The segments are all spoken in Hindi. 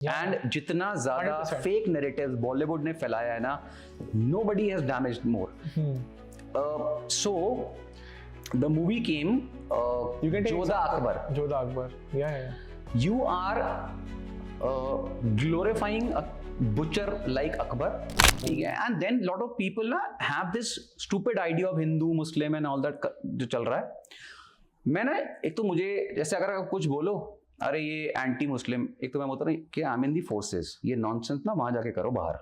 एंड जितना ज्यादा फेक नैरेटिव्स बॉलीवुड ने फैलाया है ना, nobody has damaged more. So the movie came Jodha Akbar. You are glorifying a butcher like Akbar, and then lot of people have this stupid idea of Hindu, Muslim and all that जो चल रहा है. मैंने एक तो मुझे जैसे अगर कुछ बोलो अरे ये एंटी मुस्लिम, एक तो मैं बोलता हूँ कि I am in the forces, ये नॉनसेंस ना वहां जाके करो बाहर.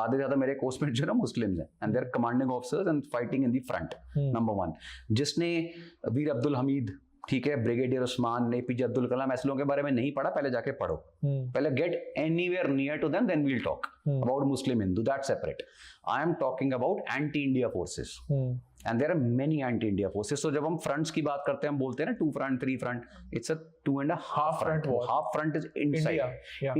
आधे ज्यादा मेरे कोर्समेट जो है ना मुस्लिम्स हैं and they are commanding officers and fighting in the front. Number 1, जिसने वीर अब्दुल हमीद, ठीक है, ब्रिगेडियर उस्मान, एपीजे अब्दुल कलाम, ऐसे लोगों के बारे में नहीं पढ़ा, पहले जाके पढ़ो. पहले get anywhere near to them, then we'll talk about Muslim Hindu, that separate. I am talking about anti India forces and there are many anti India forces. So जब हम फ्रंट्स की बात करते हैं, हम बोलते हैं ना 2 front 3 front, it's a 2.5 front. Half front is inside.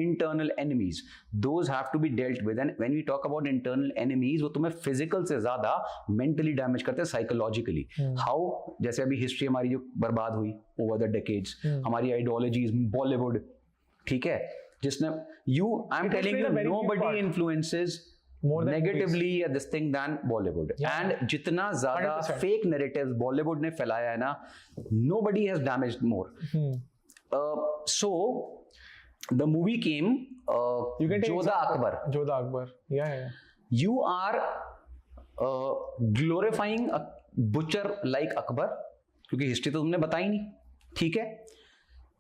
Internal enemies, those have to be dealt with. And when we talk about internal enemies, वो तुम्हें फिजिकल से ज्यादा मेंटली डैमेज करते हैं, साइकोलॉजिकली. हाउ? जैसे अभी हिस्ट्री हमारी जो बर्बाद हुई ओवर द डेकेड्स, हमारी आइडियोलॉजीज, बॉलीवुड, ठीक है, जिसने I am telling you, nobody influences negatively this thing than Bollywood. And जितना ज्यादा fake narratives Bollywood ने फैलाया है ना, nobody has damaged more. So the movie came Jodha Akbar. You are glorifying a butcher like Akbar, क्योंकि हिस्ट्री तो तुमने बताई नहीं, ठीक है,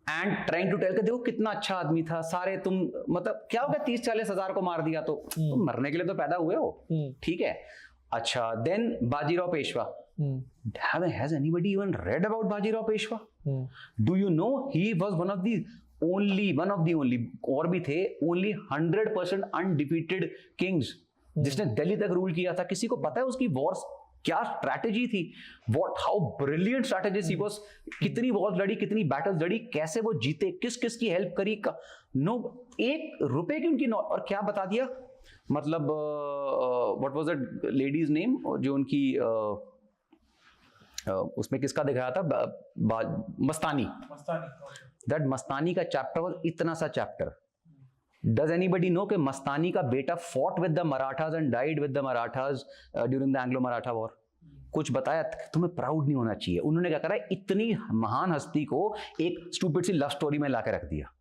एंड ट्राइंग टू टेल के देखो कितना अच्छा आदमी था, सारे तुम मतलब क्या होगा 30-40 हजार को मार दिया तो तुम मरने के लिए तो पैदा हुए हो, ठीक है. अच्छा, then Bajirao Peshwa. Has anybody even read about Bajirao Peshwa? Do you know he was one of the only, और भी थे, only 100% undefeated kings जिसने दिल्ली तक रूल किया था. किसी को पता है उसकी वॉर्स क्या स्ट्रैटेजी थी? How brilliant strategy he was. कितनी वॉर्स लड़ी, कितनी बैटल्स लड़ी, कैसे वो जीते, किस किस की हेल्प करी. नो ₹1 की उनकी, और क्या बता दिया, मतलब what was that ladies name जो उनकी उसमें किसका दिखाया था, मस्तानी. दैट मस्तानी का चैप्टर वाज इतना सा चैप्टर. Does anybody know कि मस्तानी का बेटा fought with the Marathas and died with the Marathas during the Anglo-Maratha war? कुछ बताया? तुम्हें प्राउड नहीं होना चाहिए. उन्होंने क्या करा, इतनी महान हस्ती को एक स्टूपिड सी लव स्टोरी में लाके रख दिया,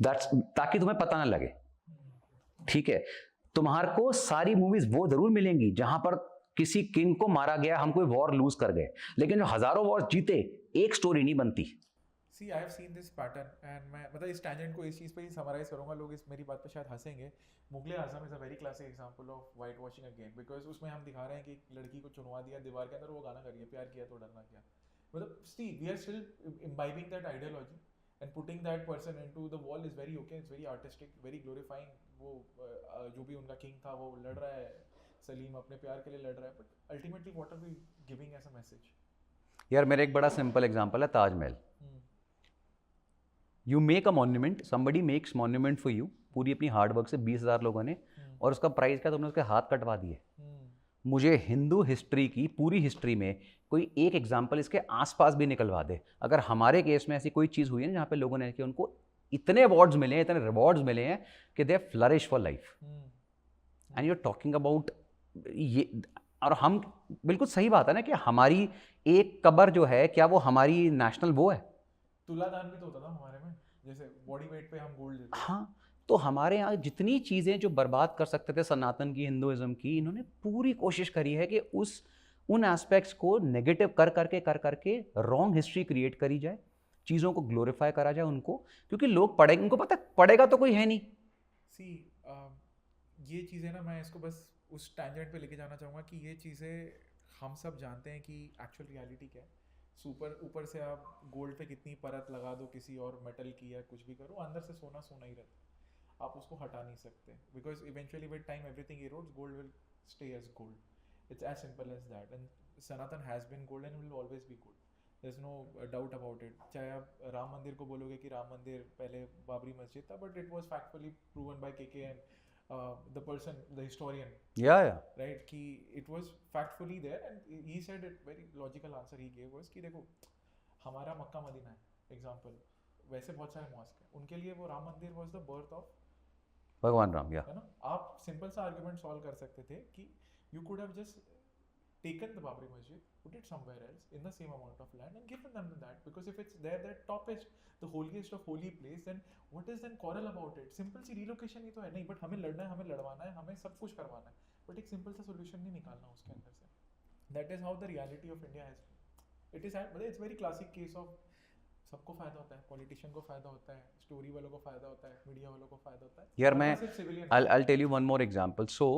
ताकि तुम्हें पता ना लगे, ठीक है. तुम्हारे को सारी मूवीज वो जरूर मिलेंगी जहां पर किसी किंग को मारा गया, हम कोई वॉर लूज कर गए, लेकिन जो हजारों वॉर जीते, एक स्टोरी नहीं बनती. See, I have seen this pattern and मैं मतलब इस tangent को इस चीज़ पे ही समराइज करूँगा. लोग इस मेरी बात पे शायद हंसेंगे. Mughal-e Azam is a very classic example of whitewashing again, because उसमें हम दिखा रहे हैं कि एक लड़की को चुनवा दिया दीवार के अंदर, वो गाना करिए प्यार किया तो डरना क्या. मतलब see we are still imbibing that ideology and putting that person into the wall is very okay, it's very artistic, very glorifying. वो जो भी उनका किंग था वो लड़ रहा है, सलीम अपने प्यार के लिए लड़ रहा है, but ultimately what are we giving as a message? यार मेरा एक बड़ा सिंपल एग्जांपल है Taj Mahal. You make a monument, somebody makes monument for you, पूरी अपनी हार्डवर्क से 20,000 लोगों ने, और उसका प्राइस क्या, तुमने उसके हाथ कटवा दिए. मुझे हिंदू हिस्ट्री की पूरी हिस्ट्री में कोई एक एग्जाम्पल इसके आसपास भी निकलवा दे. अगर हमारे केस में ऐसी कोई चीज़ हुई है जहाँ पे लोगों ने कि उनको इतने अवार्ड्स मिले हैं, इतने रिवॉर्ड्स मिले हैं कि they flourish for life, and you are talking about ये. और हम बिल्कुल सही बात है ना कि हमारी एक कब्र जो है, क्या वो हमारी नेशनल वो है? तुलादान भी तो होता था हमारे में, जैसे बॉडी वेट पे हम गोल्ड देते. हाँ, तो हमारे यहाँ जितनी चीज़ें जो बर्बाद कर सकते थे सनातन की, हिंदुइज्म की, इन्होंने पूरी कोशिश करी है कि उन एस्पेक्ट्स को नेगेटिव कर करके रॉन्ग हिस्ट्री क्रिएट करी जाए, चीज़ों को ग्लोरीफाई करा जाए उनको, क्योंकि लोग पढ़ेंगे, उनको पता पढ़ेगा तो कोई है नहीं. सी ये चीज़ें ना, मैं इसको बस उस टैंजेंट पे लेके जाना चाहूँगा कि ये चीज़ें हम सब जानते हैं कि एक्चुअल रियलिटी क्या है. ऊपर से आप गोल्ड पे कितनी परत लगा दो किसी और मेटल की या कुछ भी करो, अंदर से सोना सोना ही रहता है, आप उसको हटा नहीं सकते, because eventually with time everything erodes, gold will stay as gold. It's as simple as that. And Sanatan has been gold and will always be gold. There is no doubt about it. चाहे आप राम मंदिर को बोलोगे कि राम मंदिर पहले बाबरी मस्जिद था, but it was factfully proven by KK and the person, the historian, right, कि it was factfully there, and he said it, very logical answer he gave was कि देखो हमारा मक्का मदीना है, example, वैसे बहुत सारे मॉस्क हैं, उनके लिए वो राम मंदिर वाज द बर्थ ऑफ भगवान राम, या है ना. आप सिंपल सा आर्गुमेंट सॉल्व कर सकते थे कि you could have just taken the Babri Masjid, put it somewhere else in the same amount of land and given them that, because if it's there, that toppest, the holiest of holy place, then what is then quarrel about it? Simple सी relocation ही तो है नहीं, but हमें लड़ना है, हमें लड़वाना है, हमें सब कुछ करवाना है, but एक simple सा solution नहीं निकालना उसके अंदर से. That is how the reality of India has been. It is, but it's very classic case of सबको फायदा होता है, पॉलिटिशियन को फायदा होता है, स्टोरी वालों को फायदा होता है, मीडिया वालों को फायदा होता है. यार मैं सिर्फ civilian I'll tell you one more example. So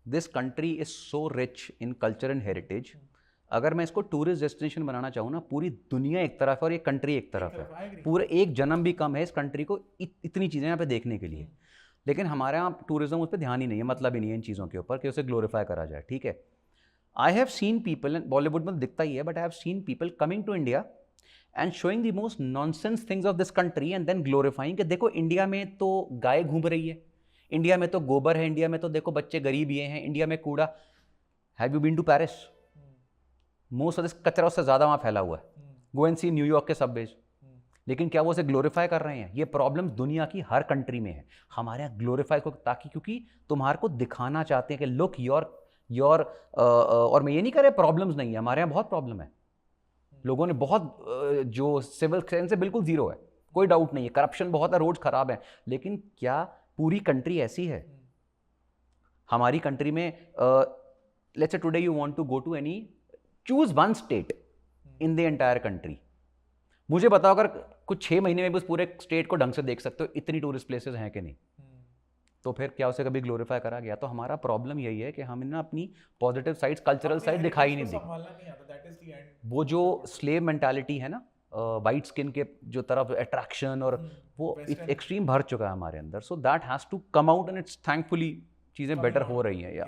this country is so rich in culture and heritage. अगर मैं इसको टूरिस्ट डेस्टिनेशन बनाना चाहूँ ना, पूरी दुनिया एक तरफ है और ये कंट्री एक तरफ है, पूरे एक जन्म भी कम है इस कंट्री को इतनी चीज़ें यहाँ पे देखने के लिए. लेकिन हमारे यहाँ टूरिज्म उस पर ध्यान ही नहीं है, मतलब ही नहीं है इन चीज़ों के ऊपर कि उसे ग्लोरीफाई करा जाए. ठीक है, I have seen people, Bollywood में दिखता ही है, but I have seen people coming to India and showing the most nonsense things of this country and then glorifying कि देखो इंडिया में तो गाय घूम रही है, इंडिया में तो गोबर है, इंडिया में तो देखो बच्चे गरीब ये हैं, इंडिया में कूड़ा. Have you been to Paris? Most of this कचरा उससे ज़्यादा वहाँ फैला हुआ है. गो एंड सी न्यूयॉर्क के सबवेज. लेकिन क्या वो उसे ग्लोरीफाई कर रहे हैं? ये प्रॉब्लम दुनिया की हर कंट्री में है. हमारे यहाँ ग्लोरीफाई को, ताकि क्योंकि तुम्हारे को दिखाना चाहते हैं कि लुक योर और मैं ये नहीं कह रहा प्रॉब्लम्स नहीं है, हमारे यहाँ बहुत प्रॉब्लम है. लोगों ने बहुत जो सिविल सेंस से बिल्कुल जीरो है, कोई डाउट नहीं है, करप्शन बहुत है, रोड्स खराब है, लेकिन क्या पूरी कंट्री ऐसी है? हमारी कंट्री में let's say today you want to go to any, choose one state in the entire country. मुझे बताओ अगर कुछ 6 महीने में भी उस पूरे स्टेट को ढंग से देख सकते हो, इतनी टूरिस्ट प्लेसेस हैं कि नहीं? तो फिर क्या उसे कभी ग्लोरीफाई करा गया? तो हमारा प्रॉब्लम यही है कि हमने ना अपनी पॉजिटिव साइड्स, कल्चरल साइड दिखाई नहीं दी. वो जो स्लेव मेंटालिटी है ना, वाइट स्किन के जो तरफ अट्रैक्शन, और वो एक्सट्रीम भर चुका है हमारे अंदर. So that has to come out and it's thankfully चीज़ें बेटर हो रही हैं. Yeah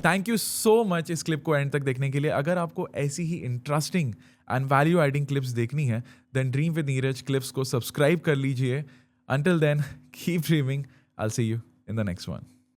thank you so much इस क्लिप को एंड तक देखने के लिए. अगर आपको ऐसी ही interesting and value adding clips देखनी है, then dream with Neeraj clips को सब्सक्राइब कर लीजिए. Until then keep dreaming. I will see you in the next one.